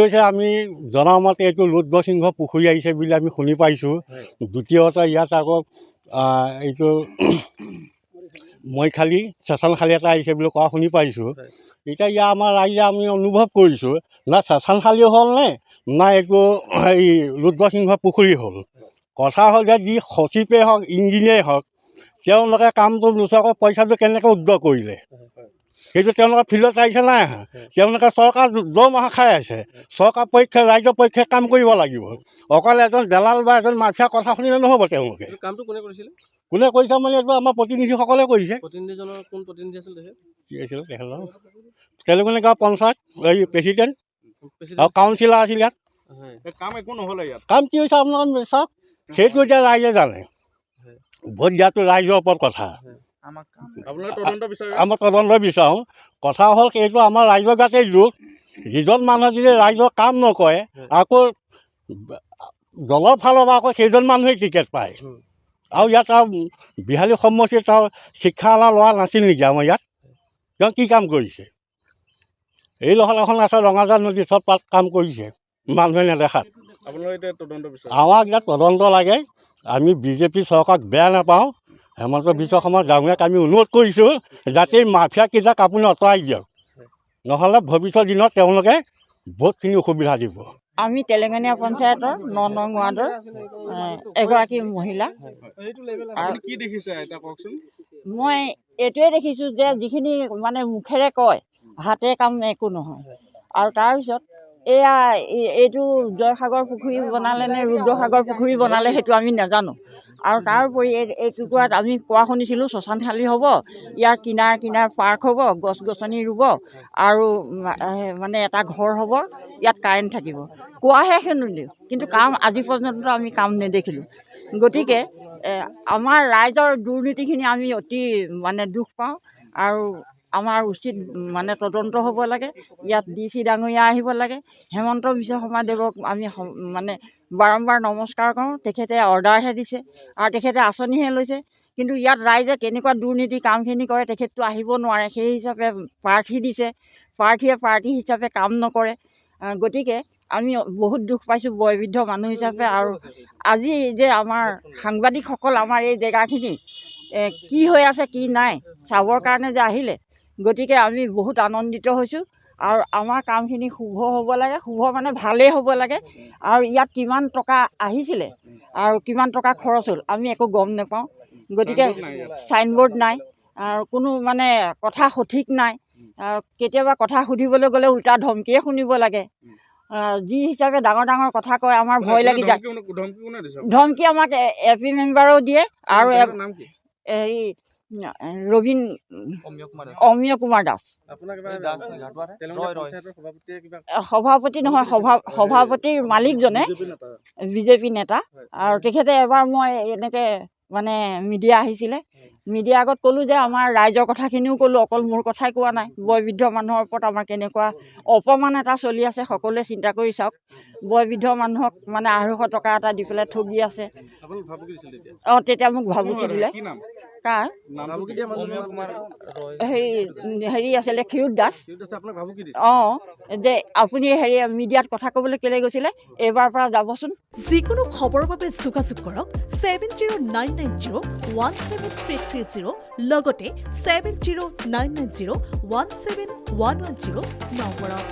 হৈছে আমি জনামতে এইটো ৰুদ্ৰসিংহ পুখুৰী আহিছে বুলি আমি শুনি পাইছোঁ। দ্বিতীয়তে ইয়াত আকৌ এইটো মৈখালি চেঁচানখালি এটা আহিছে বুলি কোৱা শুনি পাইছোঁ। এতিয়া ইয়াৰ আমাৰ ৰাইজে আমি অনুভৱ কৰিছোঁ না চেঁচানখালি হ'লনে না এইটো এই ৰুদ্ৰসিংহ পুখুৰী হ'ল। কথা হ'ল যে যি সচিবেই হওক ইঞ্জিনিয়াৰেই হওক তেওঁলোকে কামটো নোচোৱাকৈ পইচাটো কেনেকৈ উদ্যোগ কৰিলে সেইটো তেওঁলোকে ফিল্ডত আহিছে নাই আহা। তেওঁলোকে চৰকাৰ দৰমহা খাই আছে, চৰকাৰ পক্ষে ৰাইজৰ পক্ষে কাম কৰিব লাগিব। অকল এজন দালাল বা এজন মাফিয়া কথা শুনিলে নহ'ব। তেওঁলোকে কামটো কোনে কৰিছিলে? কোনে কৰিছে মানে এইটো আমাৰ প্ৰতিনিধিসকলে কৰিছে। প্ৰতিনিধিজনৰ কোন প্ৰতিনিধি আছিল তেখেত? কি আছিল তেখেতৰ তেলেংগানা গাঁও পঞ্চায়ত এই প্ৰেচিডেণ্ট আৰু কাউঞ্চিলাৰ আছিল ইয়াত। কাম একো নহ'লে ইয়াত। কাম কি হৈছে আপোনালোকে চাওক, সেইটো এতিয়া ৰাইজে জানে। ভোট দিয়াটো ৰাইজৰ ওপৰত কথা। আমাৰ তদন্ত বিচাৰোঁ। কথা হ'ল সেইটো আমাৰ ৰাইজৰ গাতেই দুখ। যিজন মানুহে যদি ৰাইজৰ কাম নকৰে আকৌ দলৰ ফালৰ পৰা আকৌ সেইজন মানুহেই টিকেট পায়। আৰু ইয়াত বিহালী সমষ্টিত শিক্ষালা লোৱা নাছিল নেকি আমাৰ ইয়াত? তেওঁ কি কাম কৰিছে? এই এখন আছে ৰঙাজান নদী চব তাত কাম কৰিছে মানুহে নেদেখাত। আমাক ইয়াত তদন্ত লাগে। আমি বিজেপি চৰকাৰক বেয়া নাপাওঁ। হেমন্ত বিশ্ব শৰ্মা ডাঙৰীয়াক আমি অনুৰোধ কৰিছোঁ যাতে মাফিয়াকেইটাক আপুনি আঁতৰাই দিয়ক, নহ'লে ভৱিষ্যত দিনত তেওঁলোকে বহুতখিনি অসুবিধা দিব। আমি তেলেংগানা পঞ্চায়তৰ ৯ নং ৱাৰ্ডৰ এগৰাকী মহিলা। মই এইটোৱে দেখিছোঁ যে যিখিনি মানে মুখেৰে কয় হাতে কাম একো নহয়। আৰু তাৰপিছত এয়া এইটো জয়সাগৰ পুখুৰী বনালে নে ৰুদ্ৰসাগৰ পুখুৰী বনালে সেইটো আমি নাজানো। আৰু তাৰোপৰি এই টুকুৰাত আমি কোৱা শুনিছিলোঁ শ্মশানশালী হ'ব, ইয়াৰ কিনাৰ পাৰ্ক হ'ব, গছ গছনি ৰুব আৰু মানে এটা ঘৰ হ'ব, ইয়াত কাৰেণ্ট থাকিব। কোৱাহে শুনিলোঁ, কিন্তু কাম আজি পৰ্যন্ত আমি কাম নেদেখিলোঁ। গতিকে আমাৰ ৰাইজৰ দুৰ্নীতিখিনি আমি অতি মানে দুখ পাওঁ আৰু আমাৰ উচিত মানে তদন্ত হ'ব লাগে। ইয়াত DC ডাঙৰীয়া আহিব লাগে। হেমন্ত বিশ্ব শৰ্মাদেৱক আমি মানে বাৰম্বাৰ নমস্কাৰ কৰোঁ। তেখেতে অৰ্ডাৰহে দিছে আৰু তেখেতে আঁচনিহে লৈছে, কিন্তু ইয়াত ৰাইজে কেনেকুৱা দুৰ্নীতি কামখিনি কৰে তেখেতটো আহিব নোৱাৰে। সেই হিচাপে প্ৰাৰ্থী দিছে, প্ৰাৰ্থীয়ে প্ৰাৰ্থী হিচাপে কাম নকৰে। গতিকে আমি বহুত দুখ পাইছোঁ বয়োবৃদ্ধ মানুহ হিচাপে। আৰু আজি যে আমাৰ সাংবাদিকসকল আমাৰ এই জেগাখিনি কি হৈ আছে কি নাই চাবৰ কাৰণে যে আহিলে, গতিকে আমি বহুত আনন্দিত হৈছোঁ। আৰু আমাৰ কামখিনি শুভ হ'ব লাগে, শুভ মানে ভালেই হ'ব লাগে। আৰু ইয়াত কিমান টকা আহিছিলে আৰু কিমান টকা খৰচ হ'ল আমি একো গম নাপাওঁ। গতিকে চাইনবোৰ্ড নাই আৰু কোনো মানে কথা সঠিক নাই। কেতিয়াবা কথা সুধিবলৈ গ'লে উল্টা ধমকিয়ে শুনিব লাগে। যি হিচাপে ডাঙৰ কথা কয় আমাৰ ভয় লাগি যায়। ধমকি আমাক AP মেম্বাৰেও দিয়ে আৰু হেৰি অমীয় কুমাৰ দাস সভাপতি নহয়, সভাপতিৰ মালিকজনে বিজেপি নেতা। আৰু তেখেতে এবাৰ মই এনেকৈ মানে মিডিয়া আহিছিলে, মিডিয়া আগত ক'লোঁ যে আমাৰ ৰাইজৰ কথাখিনিও ক'লোঁ, অকল মোৰ কথাই কোৱা নাই। বয়োবৃদ্ধ মানুহৰ ওপৰত আমাৰ কেনেকুৱা অপমান এটা চলি আছে সকলোৱে চিন্তা কৰি চাওক। বয়োবৃদ্ধ মানুহক মানে 250 টকা এটা দি পেলাই ঠগি আছে। তেতিয়া মোক ভাবুকি দিলে। কাৰ হেৰি আছিলে ক্ষীৰোদ দাস। যে আপুনি হেৰি মিডিয়াত কথা ক'বলৈ কেলৈ গৈছিলে, এইবাৰ পৰা যাবচোন। যিকোনো খবৰৰ বাবে যোগাযোগ কৰক 7099017330 লগতে 7099017110 নম্বৰত।